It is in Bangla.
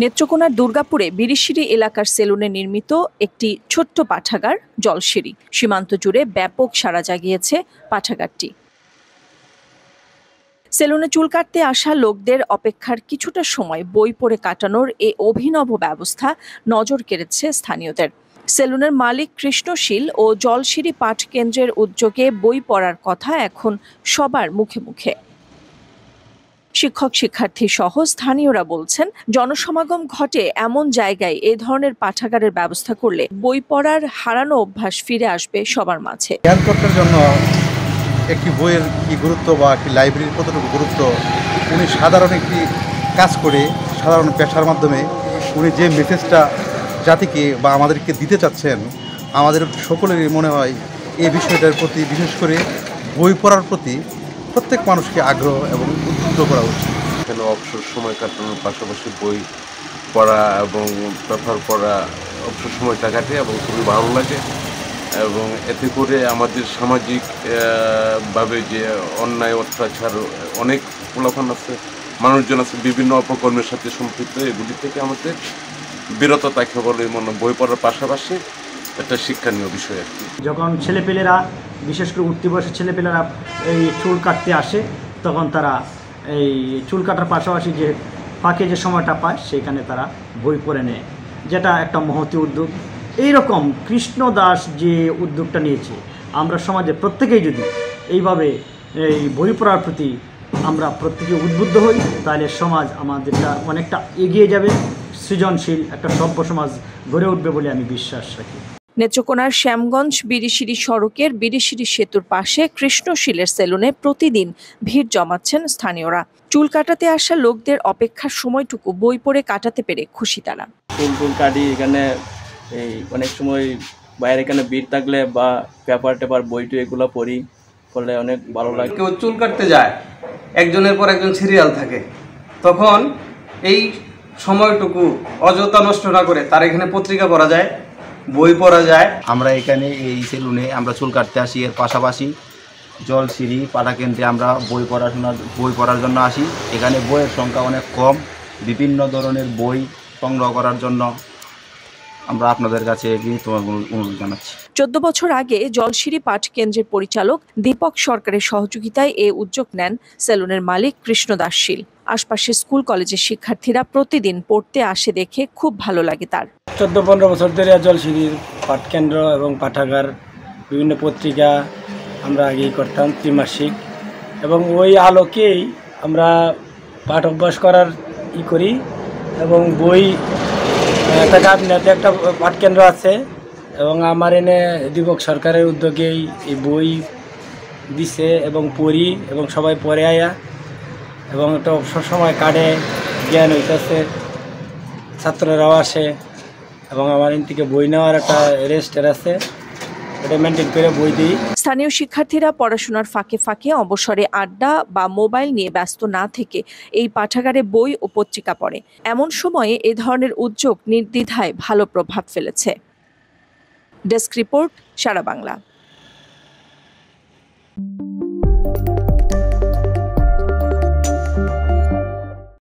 নেত্রকোনার দুর্গাপুরে বিরিশিরি এলাকার সেলুনে নির্মিত একটি ছোট্ট পাঠাগার জলসিঁড়ি। সীমান্ত জুড়ে ব্যাপক সাড়া জাগিয়েছে পাঠাগারটি। সেলুনে চুল কাটতে আসা লোকদের অপেক্ষার কিছুটা সময় বই পড়ে কাটানোর এই অভিনব ব্যবস্থা নজর কেড়েছে স্থানীয়দের। সেলুনের মালিক কৃষ্ণশীল ও জলসিঁড়ি পাঠ কেন্দ্রের উদ্যোগে বই পড়ার কথা এখন সবার মুখে মুখে। শিক্ষক শিক্ষার্থী সহ স্থানীয়রা বলছেন, জনসমাগম ঘটে এমন জায়গায় এ ধরনের পাঠাগারের ব্যবস্থা করলে বই পড়ার হারানো অভ্যাস ফিরে আসবে সবার মাঝে। জ্ঞান চর্চার জন্য একটি বইয়ের কি গুরুত্ব বা একটি লাইব্রেরির কতটুকু গুরুত্ব উনি সাধারণ একটি কাজ করে সাধারণ পেশার মাধ্যমে উনি যে মেসেজটা জাতিকে বা আমাদেরকে দিতে চাচ্ছেন, আমাদের সকলেরই মনে হয় এই বিষয়টার প্রতি, বিশেষ করে বই পড়ার প্রতি প্রত্যেক মানুষকে আগ্রহ এবং উদ্বুদ্ধ করা উচিত। এখানে অবসর সময় কাটানোর পাশাপাশি বই পড়া এবং পেপার পড়া অবসর সময়টা কাটে এবং খুবই ভালো লাগে এবং এতে করে আমাদের সামাজিক ভাবে যে অন্যায় অত্যাচার অনেক পোলাপান আছে, মানুষজন আছে বিভিন্ন অপকর্মের সাথে সম্পৃক্ত, এগুলি থেকে আমাদের বিরত থাকে বলে মনে বই পড়ার পাশাপাশি একটা শিক্ষণীয় বিষয় আর কি। যখন ছেলেপেলেরা, বিশেষ করে উঠতি বয়সের ছেলেপেলেরা এই চুল কাটতে আসে, তখন তারা এই চুল কাটার পাশাপাশি যে ফাঁকে যে সময়টা পায় সেখানে তারা বই পড়ে নেয়, যেটা একটা মহতী উদ্যোগ। এইরকম কৃষ্ণ দাস যে উদ্যোগটা নিয়েছে, আমরা সমাজে প্রত্যেকেই যদি এইভাবে এই বই পড়ার প্রতি আমরা প্রত্যেকে উদ্বুদ্ধ হই, তাহলে সমাজ আমাদেরটা অনেকটা এগিয়ে যাবে, সৃজনশীল একটা সভ্য সমাজ গড়ে উঠবে বলে আমি বিশ্বাস রাখি। নেত্রকোনার শ্যামগঞ্জ বিরিশিরি সড়কের বিরিশিরি সেতুর পাশে কৃষ্ণশীলের সেলুনে প্রতিদিন ভিড় জমাচ্ছেন স্থানীয়রা। চুল কাটাতে আসা লোকদের অপেক্ষার সময়টুকু বই পড়ে কাটাতে পেরে খুশি তারা। চুল কাটি এখানে এই অনেক সময় বাইরে এখানে ভিড় থাকলে বা পেপার বইটু এগুলো পড়ি, করলে অনেক ভালো লাগে। কেউ চুল কাটতে যায়, একজনের পর একজন সিরিয়াল থাকে, তখন এই সময়টুকু অযথা নষ্ট না করে তার এখানে পত্রিকা পড়া যায়, বই পড়া যায়। আমরা এখানে এই সেলুনে আমরা চুল কাটতে আসি, এর পাশাপাশি জলসিঁড়ি পাঠাকেন্দ্রে আমরা বই পড়ার জন্য আসি। এখানে বইয়ের সংখ্যা অনেক কম, বিভিন্ন ধরনের বই সংগ্রহ করার জন্য আমরা আপনাদের কাছে অনুরোধ জানাচ্ছি। 14 বছর আগে জলসিঁড়ি পাঠ কেন্দ্রের পরিচালক দীপক সরকারের সহযোগিতায় এ উদ্যোগ নেন সেলুনের মালিক কৃষ্ণ দাস শীল। আশপাশের স্কুল কলেজের শিক্ষার্থীরা প্রতিদিন পড়তে আসে দেখে খুব ভালো লাগে তার। 14-15 বছর ধরে জলসিঁড়ির পাঠ কেন্দ্র এবং পাঠাগার, বিভিন্ন পত্রিকা আমরা আগেই করতাম ত্রিমাসিক, এবং ওই আলোকেই আমরা পাঠ অভ্যাস করার করি। এবং বই একটা গাবনাতে একটা পাঠ কেন্দ্র আছে, এবং আমার এনে দীপক সরকারের উদ্যোগেই এই বই দিছে এবং পড়ি, এবং সবাই পড়ে আয়া এবং একটা অবসর সময় কাটে, জ্ঞান হইতেছে, ছাত্ররাও আসে, এবং আমার এন থেকে বই নেওয়ার একটা রেজিস্টার আছে, এটা মেনটেন করে বই দিই। স্থানীয় শিক্ষার্থীরা পড়াশোনার ফাঁকে ফাঁকে অবসরে আড্ডা বা মোবাইল নিয়ে ব্যস্ত না থেকে এই পাঠাগারে বই ও পত্রিকা পড়ে। এমন সময়ে এ ধরনের উদ্যোগ নির্দ্বিধায় ভালো প্রভাব ফেলেছে। ডেস্ক রিপোর্ট, সারা বাংলা।